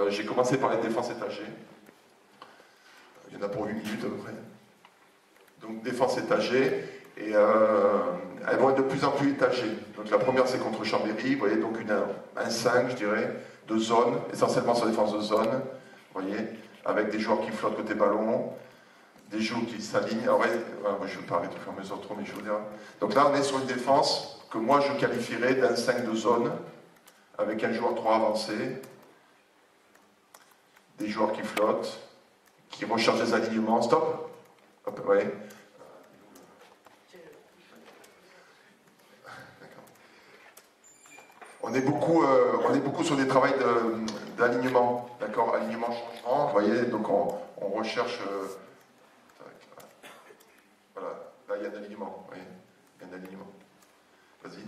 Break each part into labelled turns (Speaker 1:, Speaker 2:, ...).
Speaker 1: J'ai commencé par les défenses étagées. Il y en a pour 8 minutes à peu près. Donc défense étagée, et elles vont être de plus en plus étagées. Donc la première c'est contre Chambéry, vous voyez, donc un 5 je dirais, de zone, essentiellement sur défense de zone, vous voyez, avec des joueurs qui flottent côté ballon, des joueurs qui s'alignent. Alors ouais, moi je ne veux pas arrêter de faire mes autres trop, mais je veux dire. Donc là on est sur une défense que moi je qualifierais d'un 5 de zone, avec un joueur 3 avancé, des joueurs qui flottent, qui recherchent des alignements. Stop. Hop, ouais. On est beaucoup sur des travails d'alignement, d'accord, alignement, changement, vous voyez, donc on recherche, voilà, là il y a un alignement, vous voyez, il y a un alignement, vas-y.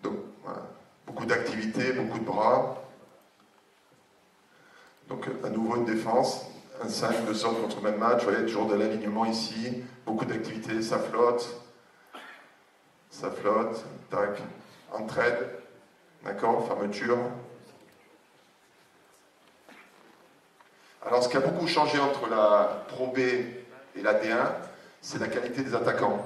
Speaker 1: Donc, voilà, beaucoup d'activités, beaucoup de bras, donc à nouveau une défense, un 5 de zone contre le même match, vous voyez, toujours de l'alignement ici, beaucoup d'activités, ça flotte, tac, entraide, d'accord, fermeture. Alors ce qui a beaucoup changé entre la Pro B et la D1, c'est la qualité des attaquants.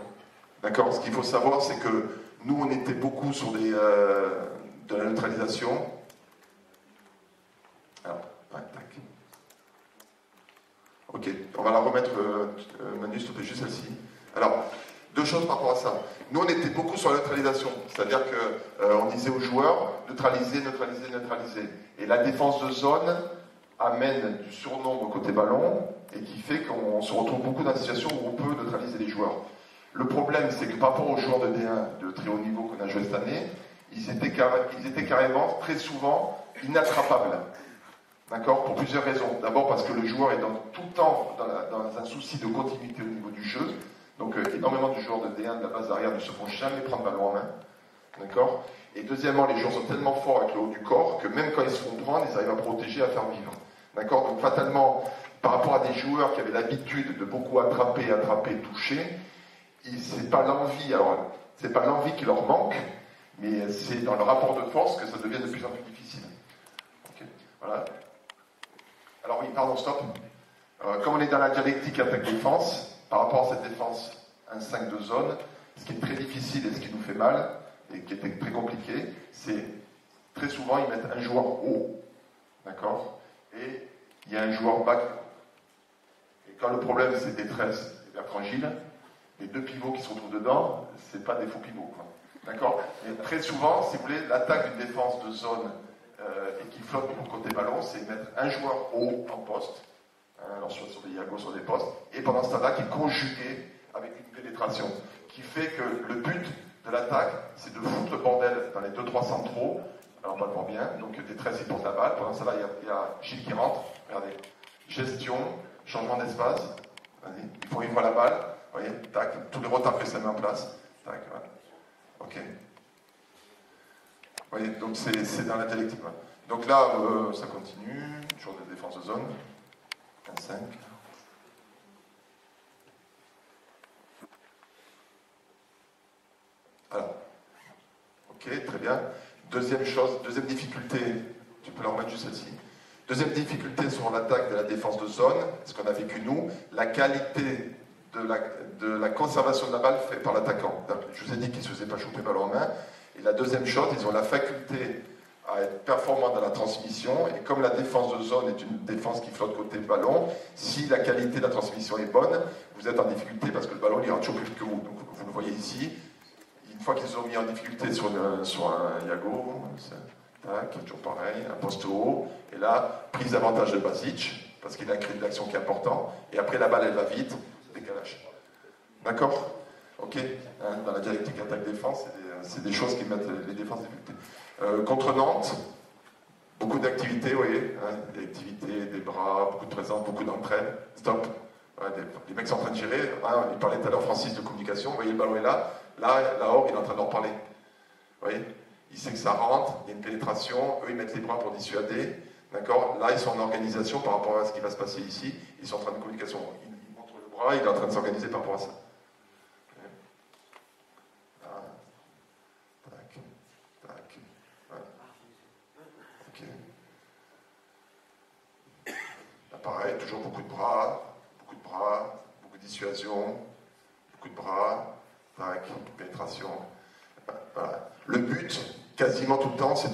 Speaker 1: D'accord. Ce qu'il faut savoir, c'est que nous, on était beaucoup sur de la neutralisation. Alors, ouais, tac. Ok, on va la remettre, Manu, s'il te plaît, juste celle-ci. Alors, deux choses par rapport à ça. Nous, on était beaucoup sur la neutralisation, c'est-à-dire qu'on disait aux joueurs neutraliser, neutraliser, neutraliser. Et la défense de zone amène du surnombre côté ballon et qui fait qu'on se retrouve beaucoup dans la situation où on peut neutraliser les joueurs. Le problème, c'est que par rapport aux joueurs de D1 de très haut niveau qu'on a joué cette année, ils étaient carrément, très souvent, inattrapables. D'accord. Pour plusieurs raisons. D'abord parce que le joueur est tout le temps dans un souci de continuité au niveau du jeu. Donc énormément de joueurs de D1 de la base arrière ne se font jamais prendre ballon en main. D'accord. Et deuxièmement, les joueurs sont tellement forts avec le haut du corps que même quand ils se font prendre, ils arrivent à protéger, à faire vivre. D'accord. Donc fatalement, par rapport à des joueurs qui avaient l'habitude de beaucoup attraper, toucher, c'est pas l'envie. Alors, c'est pas l'envie qui leur manque, mais c'est dans le rapport de force que ça devient de plus en plus difficile. Ok. Voilà. Alors oui, pardon, stop. Comme on est dans la dialectique attaque-défense, par rapport à cette défense, un 5 de zone, ce qui est très difficile et ce qui nous fait mal, et qui était très compliqué, c'est très souvent ils mettent un joueur haut, d'accord, et il y a un joueur bas. Et quand le problème c'est détresse et Bertrand Gilles, les deux pivots qui se retrouvent dedans, c'est pas des faux pivots, quoi. D'accord. Et très souvent, si vous voulez, l'attaque d'une défense de zone et qui flotte pour côté ballon, c'est mettre un joueur haut en poste, alors soit sur des Iago, sur des postes, et pendant ce temps-là, qui est conjugué avec une pénétration, qui fait que le but de l'attaque, c'est de foutre le bordel dans les 2-3 centraux, alors pas pour bien, donc détresse, il porte la balle, pendant ce temps-là, il y a Gilles qui rentre, regardez, gestion, changement d'espace, vas-y, il faut vivre la balle, vous voyez, tac, tous les retards que ça met en place, tac, voilà. Ok. Vous voyez, donc c'est dans la dialectique. Voilà. Donc là, ça continue, toujours de défense de zone. 5. Alors, ok, très bien. Deuxième chose, deuxième difficulté, tu peux la remettre juste celle-ci. Deuxième difficulté sur l'attaque de la défense de zone, ce qu'on a vécu nous, la qualité de la conservation de la balle faite par l'attaquant. Je vous ai dit qu'ils ne se faisaient pas choper ballon en main. Et la deuxième chose, ils ont la faculté à être performants dans la transmission, et comme la défense de zone est une défense qui flotte côté ballon, si la qualité de la transmission est bonne, vous êtes en difficulté parce que le ballon il ira toujours plus vite que vous. Donc vous le voyez ici, une fois qu'ils ont mis en difficulté sur un Iago, tac, toujours pareil, un poste haut, et là, prise d'avantage de Basic, parce qu'il a un crédit d'action qui est important, et après la balle elle va vite, décalage. D'accord. Ok. Dans la dialectique attaque-défense, c'est des choses qui mettent les défenses en difficulté. Contre Nantes, beaucoup d'activités, vous voyez, des activités, des bras, beaucoup de présence, beaucoup d'entraide. Stop. Les mecs sont en train de gérer. Il parlait tout à l'heure, Francis, de communication. Vous voyez, le ballon est là. Là-haut, il est en train d'en parler. Vous voyez, il sait que ça rentre, il y a une pénétration. Eux, ils mettent les bras pour dissuader. D'accord. Là, ils sont en organisation par rapport à ce qui va se passer ici. Ils sont en train de communication. Il montre le bras, il est en train de s'organiser par rapport à ça. toujours beaucoup de bras, beaucoup de dissuasion, beaucoup de bras, tac, pénétration. Voilà. Le but, quasiment tout le temps, c'est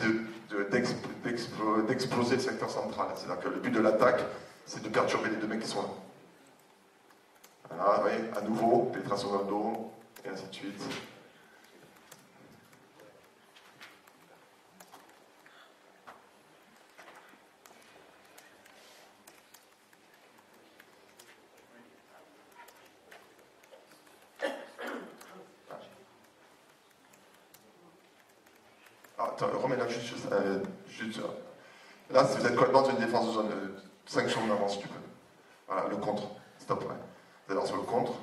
Speaker 1: d'exploser le secteur central. C'est-à-dire que le but de l'attaque, c'est de perturber les deux mecs qui sont là. Voilà, vous voyez, à nouveau, pénétration dans le dos, et ainsi de suite. Attends, remets-la juste. Là, si vous êtes complètement dans une défense de zone, 5 secondes d'avance, si tu peux. Voilà, le contre. Stop, ouais. D'abord sur le contre.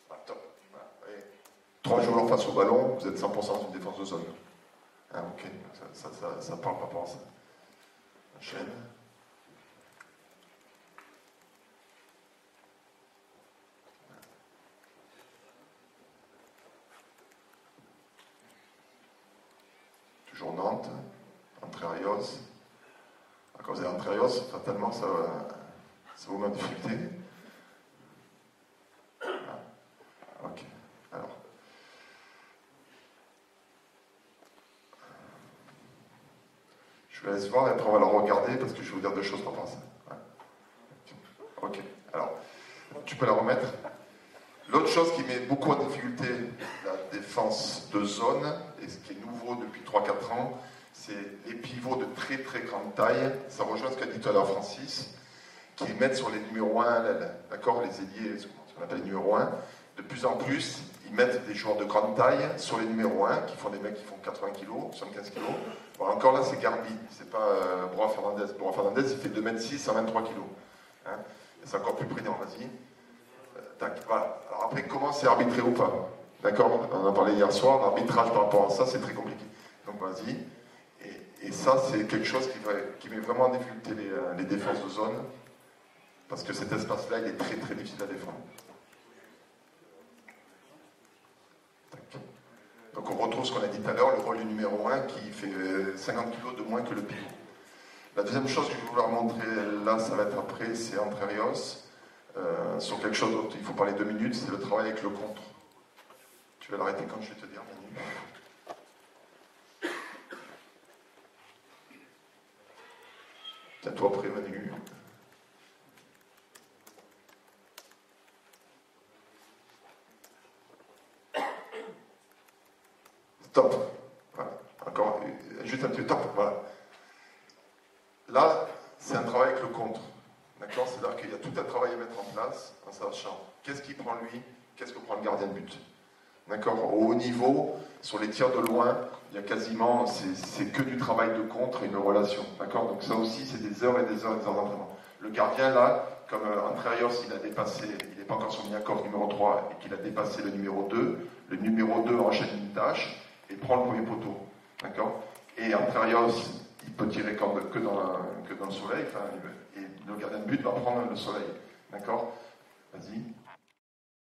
Speaker 1: Voilà, top. Voilà, 3 joueurs face au ballon, vous êtes 100% dans une défense de zone. Ah, ok, ça parle par rapport à ça. Enchaîne. Toujours Nantes, Entrerios. Quand vous avez Entrerios, fatalement, ça vous met en difficulté. Ah, ok, alors. Je vous laisse voir et après on va la regarder parce que je vais vous dire deux choses par rapport à ça. Ouais. Ok, alors, tu peux la remettre. L'autre chose qui met beaucoup en difficulté la défense de zone, et ce qui est nouveau depuis 3-4 ans, c'est les pivots de très très grande taille. Ça rejoint ce qu'a dit tout à l'heure Francis, qui mettent sur les numéros 1 à l'aile. D'accord, les ailiers, ce qu'on appelle les numéros 1. De plus en plus, ils mettent des joueurs de grande taille sur les numéros 1, qui font des mecs qui font 80 kg, 75 kg. Bon, encore là, c'est Garbi, c'est pas Broa Fernandez. Broa Fernandez, il fait 2m6, 123 kg. Hein, et c'est encore plus prudent, vas-y. Voilà. Alors après, comment c'est arbitré ou pas? D'accord, on en a parlé hier soir, l'arbitrage par rapport à ça, c'est très compliqué. Donc vas-y. Et ça, c'est quelque chose qui met vraiment en difficulté les défenses de zone, parce que cet espace-là, il est très très difficile à défendre. Tac. Donc on retrouve ce qu'on a dit tout à l'heure, le rôle du numéro 1 qui fait 50 kg de moins que le pivot. La deuxième chose que je vais vous leur montrer là, ça va être après, c'est Entrerios. Sur quelque chose dont il faut parler 2 minutes, c'est le travail avec le contre. Tu vas l'arrêter quand je vais te dire, Manu. Tiens-toi prêt, Manu. Stop. Voilà. Encore, juste un petit top. Voilà. Là, c'est un travail avec le contre. D'accord? C'est-à-dire qu'il y a tout un travail à mettre en place en sachant qu'est-ce qu'il prend lui, qu'est-ce que prend le gardien de but. D'accord? Au haut niveau, sur les tirs de loin, il y a quasiment, c'est que du travail de contre et une relation. D'accord? Donc ça aussi, c'est des heures et des heures et des heures d'entraînement. Le gardien, là, comme Entrerios, il a dépassé, il n'est pas encore sur Miniakov numéro 3 et qu'il a dépassé le numéro 2, le numéro 2 enchaîne une tâche et prend le premier poteau. D'accord? Et Entrerios, il peut tirer que dans le soleil, enfin, et le gardien de but va prendre le soleil. D'accord? Vas-y.